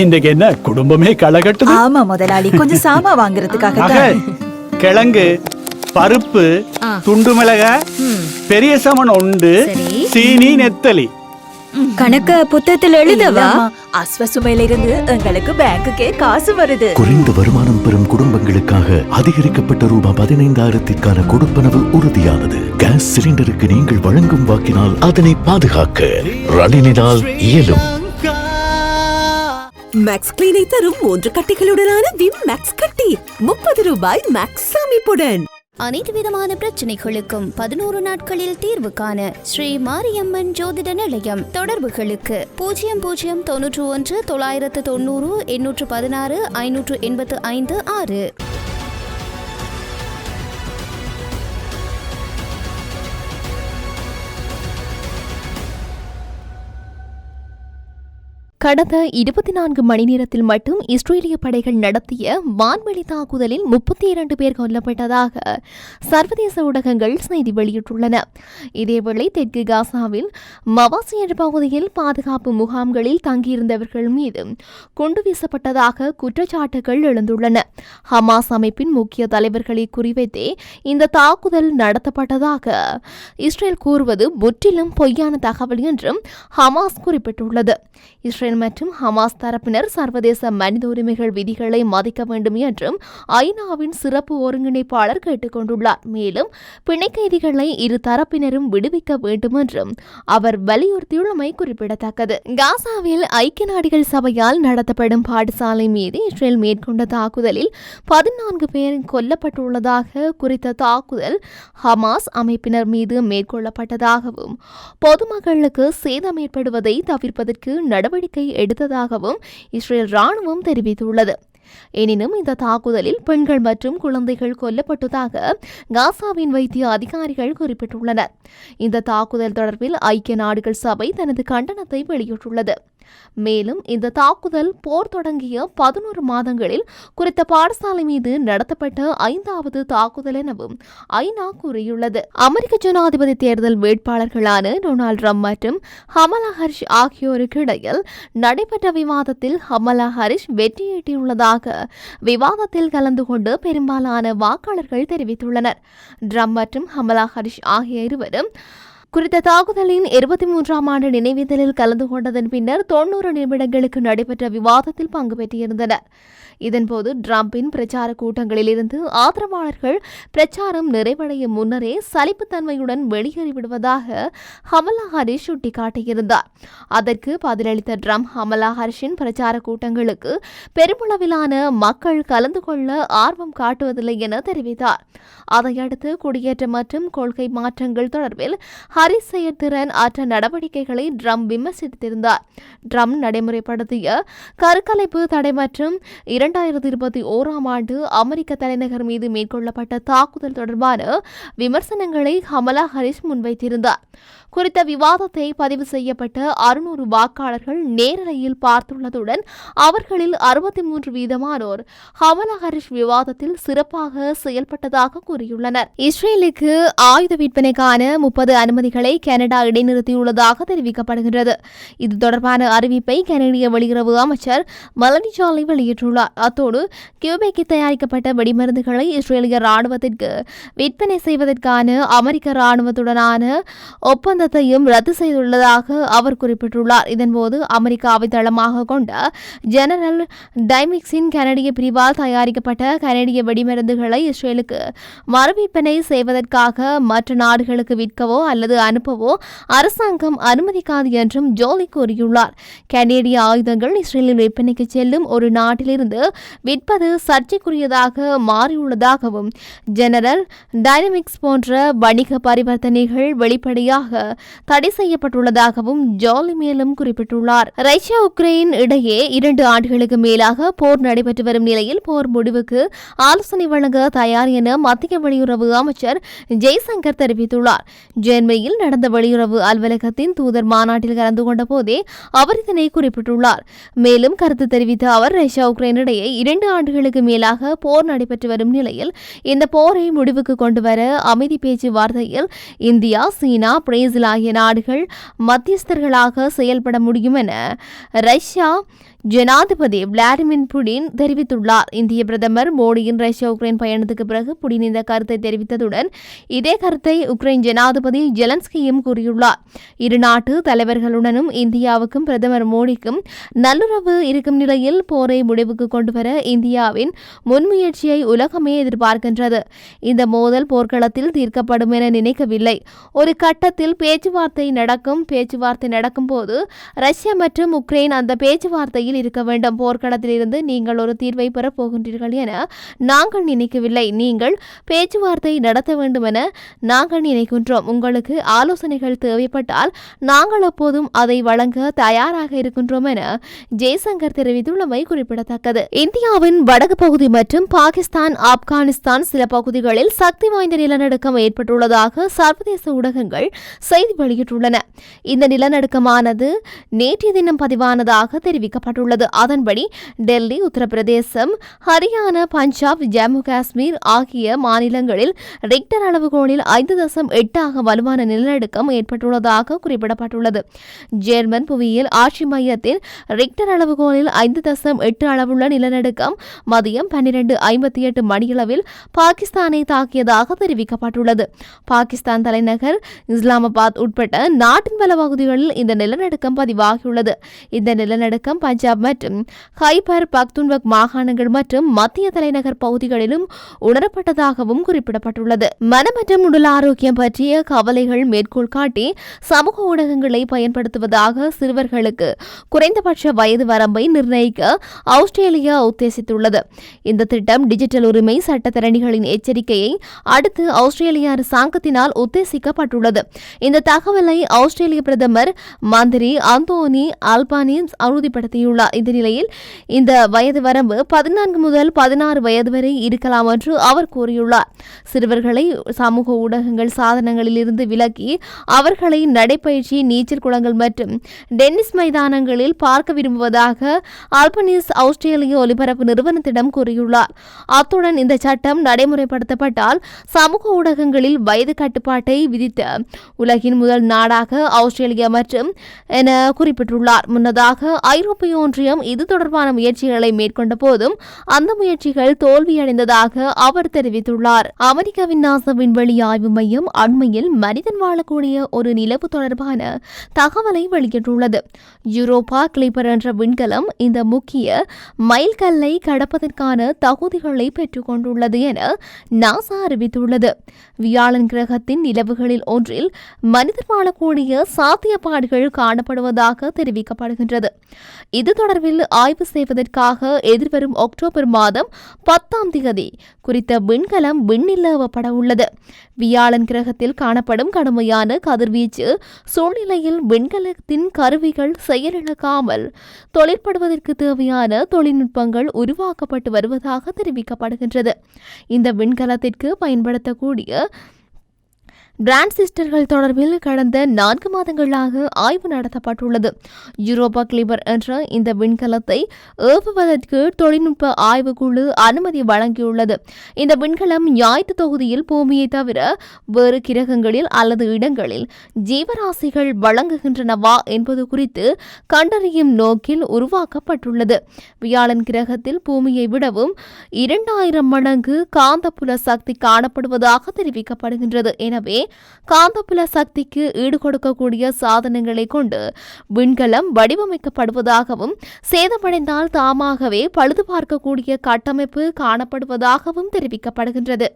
இன்றைக்கு என்ன குடும்பமே களை கட்டுது? ஆமா முதலாளி, கொஞ்சம் சாமா வாங்குறதுக்காக தான். கிழங்கு, பருப்பு, துண்டு மிளகாய், பெரிய சமன் உண்டு, சீனி, நெத்தலி. கணக்க புத்தகத்தில் எழுதவா? அஸ்வசுமையில இருந்து எங்களுக்கு பேங்குக்கே காசு வருது. குறைந்த வருமானம் பெறும் குடும்பங்களுக்காக அதிகரிக்கப்பட்ட ரூபாய் 15,000க்கான கொடுப்பனவு உறுதியானது. கேஸ் சிலிண்டருக்கு நீங்கள் வழங்கும் வாக்கினால் அதனை பாதுகாக்க ரணிலினால் இயலும். மேக்ஸ் கிளீனை தரும் 3 கட்டிகளுடனான விம் மேக்ஸ் கட்டி 30 ரூபாய் மேக்ஸ் அமைப்புடன். அனைத்து விதமான பிரச்சனைகளுக்கும் 11 நாட்களில் தீர்வு காண ஸ்ரீ மாரியம்மன் ஜோதிட நிலையம். தொடர்புகளுக்கு 0091 990 816 585 6. கடந்த 24 மணி நேரத்தில் மட்டும் இஸ்ரேலிய படைகள் நடத்திய வான்வெளி தாக்குதலில் 32 பேர் கொல்லப்பட்டதாக சர்வதேச ஊடகங்கள் செய்தி வெளியிட்டுள்ளன. இதேவேளை தெற்கு காசாவில் மவாசி என்ற பகுதியில் பாதுகாப்பு முகாம்களில் தங்கியிருந்தவர்கள் மீது குண்டு வீசப்பட்டதாக குற்றச்சாட்டுகள் எழுந்துள்ளன. ஹமாஸ் அமைப்பின் முக்கிய தலைவர்களை குறிவைத்தே இந்த தாக்குதல் நடத்தப்பட்டதாக இஸ்ரேல் கூறுவது முற்றிலும் பொய்யான தகவல் என்றும் ஹமாஸ் குறிப்பிட்டுள்ளது. இஸ்ரேல் மற்றும் ஹமாஸ் தரப்பினர் சர்வதேச மனித உரிமைகள் விதிகளை மதிக்க வேண்டும் என்றும் ஐநாவின் சிறப்பு ஒருங்கிணைப்பாளர் கேட்டுக் கொண்டுள்ளார். மேலும் பிணை கைதிகளை இரு தரப்பினரும் விடுவிக்க வேண்டும் என்றும் அவர் வலியுறுத்தியுள்ளமை குறிப்பிடத்தக்கது. காசாவில் ஐக்கிய நாடுகள் சபையால் நடத்தப்படும் பாடசாலை மீது இஸ்ரேல் மேற்கொண்ட தாக்குதலில் 14 பேர் கொல்லப்பட்டுள்ளதாக குறித்த தாக்குதல் ஹமாஸ் அமைப்பினர் மீது மேற்கொள்ளப்பட்டதாகவும் பொதுமக்களுக்கு சேதம் ஏற்படுவதை தவிர்ப்பதற்கு நடவடிக்கை எடுத்ததாகவும் இஸ்ரேல் ராணுவம் தெரிவித்துள்ளது. எனினும் இந்த தாக்குதலில் பெண்கள் மற்றும் குழந்தைகள் கொல்லப்பட்டதாக காசாவின் வைத்திய அதிகாரிகள் குறிப்பிட்டுள்ளனர். இந்த தாக்குதல் தொடர்பில் ஐக்கிய நாடுகள் சபை தனது கண்டனத்தை வெளியிட்டுள்ளது. மேலும் இந்த தாக்குதல் போர் தொடங்கிய 11 மாதங்களில் குறித்த பாடசாலை மீது நடத்தப்பட்ட 5வது தாக்குதல் எனவும் ஐநா கூறியுள்ளது. அமெரிக்க ஜனாதிபதி தேர்தல் வேட்பாளர்களான டொனால்ட் ட்ரம்ப் மற்றும் கமலா ஹாரிஸ் ஆகியோருக்கு இடையில் நடைபெற்ற விவாதத்தில் கமலா ஹாரிஸ் வெற்றியீட்டியுள்ளதாக விவாதத்தில் கலந்து கொண்டு பெரும்பாலான வாக்காளர்கள் தெரிவித்துள்ளனர். ட்ரம்ப் மற்றும் கமலா ஹாரிஸ் ஆகிய இருவரும் குறித்த தாக்குதலின் 23ஆம் ஆண்டு நினைவேந்தலில் கலந்து கொண்டதன் பின்னர் 90 நிமிடங்களுக்கு நடைபெற்ற விவாதத்தில் பங்கு பெற்றிருந்தனர். இதன்போது டிரம்பின் பிரச்சார கூட்டங்களில் இருந்து ஆதரவாளர்கள் பிரச்சாரம் நிறைவடைய முன்னரே சலிப்புத்தன்மையுடன் வெளியேறிவிடுவதாக கமலா ஹாரிஸ் சுட்டிக்காட்டியிருந்தார். அதற்கு பதிலளித்த ட்ரம்ப் கமலா ஹாரிஸின் பிரச்சார கூட்டங்களுக்கு பெருமளவிலான மக்கள் கலந்து கொள்ள ஆர்வம் காட்டுவதில்லை என தெரிவித்தார். அதையடுத்து குடியேற்றம் மற்றும் கொள்கை மாற்றங்கள் தொடர்பில் ஹாரிஸ் செயற்திறன் அற்ற நடவடிக்கைகளை ட்ரம்ப் விமர்சித்திருந்தார். ட்ரம்ப் நடைமுறைப்படுத்திய கருக்கலைப்பு தடை மற்றும் 2021ஆம் ஆண்டு அமெரிக்க தலைநகர் மீது மேற்கொள்ளப்பட்ட தாக்குதல் தொடர்பான விமர்சனங்களை கமலா ஹாரிஸ் முன்வைத்திருந்தார். குறித்த விவாதத்தை பதிவு செய்யப்பட்ட 600 வாக்காளர்கள் நேரலையில் பார்த்துள்ளதுடன் அவர்களில் 63% கமலா ஹாரிஸ் விவாதத்தில் சிறப்பாக செயல்பட்டதாக கூறியுள்ளனர். இஸ்ரேலுக்கு ஆயுத விற்பனைக்கான 30 அனுமதிகளை கனடா இடைநிறுத்தியுள்ளதாக தெரிவிக்கப்படுகிறது. இது தொடர்பான அறிவிப்பை கனடிய வெளியுறவு அமைச்சர் மெலனி ஜாலி வெளியிட்டுள்ளார். அத்தோடு கியூபெக்கில் தயாரிக்கப்பட்ட வெடிமருந்துகளை இஸ்ரேலிய ராணுவத்திற்கு விற்பனை செய்வதற்கான அமெரிக்க ராணுவத்துடனான ஒப்பந்தத்தையும் ரத்து செய்துள்ளதாக அவர் குறிப்பிட்டுள்ளார். இதன்போது அமெரிக்காவை தளமாக கொண்ட ஜெனரல் டைமிக்ஸின் கனடிய பிரிவால் தயாரிக்கப்பட்ட கனடிய வெடிமருந்துகளை இஸ்ரேலுக்கு மறுவிற்பனை செய்வதற்காக மற்ற நாடுகளுக்கு விற்கவோ அல்லது அனுப்பவோ அரசாங்கம் அனுமதிக்காது என்றும் ஜோலி கூறியுள்ளார். கனேடிய ஆயுதங்கள் இஸ்ரேலில் விற்பனைக்கு செல்லும் ஒரு நாட்டிலிருந்து விற்பது சர்ச்சைக்குரியதாக மாறியுள்ளதாகவும் ஜெனரல் டைனமிக்ஸ் போன்ற வணிக பரிவர்த்தனைகள் வெளிப்படையாக தடை செய்யப்பட்டுள்ளதாகவும் ஜோலி மேலும் குறிப்பிட்டுள்ளார். ரஷ்யா உக்ரைன் இடையே 2 ஆண்டுகளுக்கு மேலாக போர் நடைபெற்று வரும் நிலையில் போர் முடிவுக்கு ஆலோசனை வழங்க தயார் என மத்திய வெளியுறவு அமைச்சர் ஜெய்சங்கர் தெரிவித்துள்ளார். ஜெர்மனியில் நடந்த வெளியுறவு அலுவலகத்தின் தூதர் மாநாட்டில் கலந்து கொண்ட போதே அவர் இதனை குறிப்பிட்டுள்ளார். மேலும் கருத்து தெரிவித்த அவர் ரஷ்யா உக்ரைன் இடையே 2 ஆண்டுகளுக்கு மேலாக போர் நடைபெற்று வரும் நிலையில் இந்த போரை முடிவுக்கு கொண்டுவர அமைதி பேச்சுவார்த்தையில் இந்தியா, சீனா, பிரேசில் ஆகிய நாடுகள் மத்தியஸ்தர்களாக செயல்பட முடியும் என ரஷ்யா ஜனாதிபதி விளாடிமிர் புடின் தெரிவித்துள்ளார். இந்திய பிரதமர் மோடியின் ரஷ்யா உக்ரைன் பயணத்துக்கு பிறகு புடின் இந்த கருத்தை தெரிவித்ததுடன் இதே கருத்தை உக்ரைன் ஜனாதிபதி ஜெலன்ஸ்கியும் கூறியுள்ளார். இரு நாட்டு தலைவர்களுடனும் இந்தியாவுக்கும் பிரதமர் மோடிக்கும் நல்லுறவு இருக்கும் நிலையில் போரை முடிவுக்கு கொண்டுவர இந்தியாவின் முன்முயற்சியை உலகமே எதிர்பார்க்கின்றது. இந்த மோதல் போர்க்களத்தில் தீர்க்கப்படும் என நினைக்கவில்லை. ஒரு கட்டத்தில் பேச்சுவார்த்தை நடக்கும் போது ரஷ்யா மற்றும் உக்ரைன் அந்த பேச்சுவார்த்தையில் இருக்க வேண்டும். போர்க்களத்தில் இருந்து நீங்கள் ஒரு தீர்வை பெறப் போகின்றீர்கள் என நாங்கள் நினைக்கவில்லை. நீங்கள் பேச்சுவார்த்தை நடத்த வேண்டும் என நாங்கள் நினைக்கின்றோம். உங்களுக்கு ஆலோசனைகள் தேவைப்பட்டால் நாங்கள் எப்போதும் அதை வழங்க தயாராக இருக்கின்றோம் என ஜெய்சங்கர் தெரிவித்துள்ளமை குறிப்பிடத்தக்கது. இந்தியாவின் வடக்கு பகுதி மற்றும் பாகிஸ்தான், ஆப்கானிஸ்தான் சில பகுதிகளில் சக்தி வாய்ந்த நிலநடுக்கம் ஏற்பட்டுள்ளதாக சர்வதேச ஊடகங்கள் செய்தி வெளியிட்டுள்ளன. இந்த நிலநடுக்கமானது நேற்றைய தினம் பதிவானதாக தெரிவிக்கப்பட்டுள்ளது. அதன்படி டெல்லி, உத்தரப்பிரதேசம், ஹரியானா, பஞ்சாப், ஜம்மு காஷ்மீர் ஆகிய மாநிலங்களில் ரிக்டர் அளவுகோலில் 5.8 வலுவான நிலநடுக்கம் ஏற்பட்டுள்ளதாக குறிப்பிடப்பட்டுள்ளது. ஜெர்மன் புவியியல் ஆட்சி மையத்தில் ரிக்டர் அளவுகோலில் 5.8 அளவுள்ள நிலநடுக்கம் மதியம் 12:58 மணியளவில் பாகிஸ்தானை தாக்கியதாக தெரிவிக்கப்பட்டுள்ளது. பாகிஸ்தான் தலைநகர் இஸ்லாமாபாத் உட்பட்ட நாட்டின் பல பகுதிகளில் இந்த நிலநடுக்கம் பதிவாகியுள்ளது. இந்த நிலநடுக்கம் பஞ்சாப் மற்றும் ஹைபர் பக்துன்வக் மாகாணங்கள் மற்றும் மத்திய தலைநகர் பகுதிகளிலும் உணரப்பட்டதாகவும் குறிப்பிடப்பட்டுள்ளது. மன மற்றும் உடல் ஆரோக்கியம் பற்றிய கவலைகள் மேற்கோள் காட்டி சமூக ஊடகங்களை பயன்படுத்துவதாக சிறுவர்களுக்கு குறைந்தபட்ச வயது வரம்பை நிர்ணயிக்க ஆஸ்திரேலியா உத்தேசித்துள்ளது. இந்த திட்டம் டிஜிட்டல் உரிமை சட்டத்தரணிகளின் எச்சரிக்கையை அடுத்து ஆஸ்திரேலிய அரசாங்கத்தினால் உத்தேசிக்கப்பட்டுள்ளது. இந்த தகவலை ஆஸ்திரேலிய பிரதமர் மந்திரி அந்தோனி அல்பானிஸ் உறுதிப்படுத்தியுள்ளார். இந்த நிலையில் இந்த வயது வரம்பு 14 முதல் 16 வயது வரை இருக்கலாம் என்று அவர் கூறியுள்ளார். சிறுவர்களை சமூக ஊடகங்கள் சாதனங்களில் இருந்து விலக்கி அவர்களை நடைபயிற்சி, நீச்சல் குளங்கள் மற்றும் டென்னிஸ் மைதானங்களில் பார்க்க விரும்புவதாக அல்பனிஸ் ஆஸ்திரேலிய ஒலிபரப்பு நிறுவனத்திடம் கூறியுள்ளார். அத்துடன் இந்த சட்டம் நடைமுறைப்படுத்தப்பட்டால் சமூக ஊடகங்களில் வயது கட்டுப்பாட்டை விதித்த உலகின் முதல் நாடாக ஆஸ்திரேலியா மற்றும் என குறிப்பிட்டுள்ளார். முன்னதாக ஐரோப்பிய ஒன்றியம் இது தொடர்பான முயற்சிகளை மேற்கொண்ட போதும் அந்த முயற்சிகள் தோல்வியடைந்ததாக அவர் தெரிவித்துள்ளார். அமெரிக்காவின் நாசா விண்வெளி ஆய்வு மையம் அண்மையில் மனிதன் வாழக்கூடிய ஒரு நிலவு தொடர்பான தகவலை வெளியிட்டுள்ளது. யூரோப்பா கிளிப்பர் என்ற விண்கலம் இந்த முக்கிய மைல்கல்லை கடப்பதற்கான தகுதிகளை பெற்றுக் கொண்டுள்ளது என நாசா அறிவித்துள்ளது. வியாழன் கிரகத்தின் நிலவுகளில் ஒன்றில் மனிதர் வாழக்கூடிய சாத்தியப்பாடுகள் காணப்படுவதாக தெரிவிக்கப்படுகின்றது. இது தொடர்பில் ஆய்வு செய்வதற்காக எதிர்வரும் அக்டோபர் மாதம் 10 குறித்த விண்கலம் விண்ணில் ஏவப்பட உள்ளது. வியாழன் கிரகத்தில் காணப்படும் கடுமையான கதிர்வீச்சு சூழ்நிலையில் விண்கலத்தின் கருவிகள் செயலிழக்காமல் தொழிற்படுவதற்கு தேவையான தொழில்நுட்பங்கள் உருவாக்கப்பட்டு வருவதாக தெரிவிக்கப்படுகின்றது. இந்த விண்கலத்திற்கு பயன்படுத்தக்கூடிய டிரான்சிஸ்டர்கள் தொடர்பில் கடந்த 4 மாதங்களாக ஆய்வு நடத்தப்பட்டுள்ளது. யூரோப்பா கிளிப்பர் என்ற இந்த விண்கலத்தை ஏவுவதற்கு தொழில்நுட்ப ஆய்வுக்குழு அனுமதி வழங்கியுள்ளது. இந்த விண்கலம் ஞாயிற்று தொகுதியில் பூமியை தவிர வேறு கிரகங்களில் அல்லது இடங்களில் ஜீவராசிகள் வழங்குகின்றனவா என்பது குறித்து கண்டறியும் நோக்கில் உருவாக்கப்பட்டுள்ளது. வியாழன் கிரகத்தில் பூமியை விடவும் 2000 மடங்கு காந்தப்புல சக்தி காணப்படுவதாக தெரிவிக்கப்படுகின்றது. எனவே காந்தப்புல சக்திக்கு ஈடுகொடுக்கக்கூடிய சாதனங்களை கொண்டு விண்கலம் வடிவமைக்கப்படுவதாகவும் சேதமடைந்தால் தாமாகவே பழுது பார்க்கக்கூடிய கட்டமைப்பு காணப்படுவதாகவும் தெரிவிக்கப்படுகின்றது.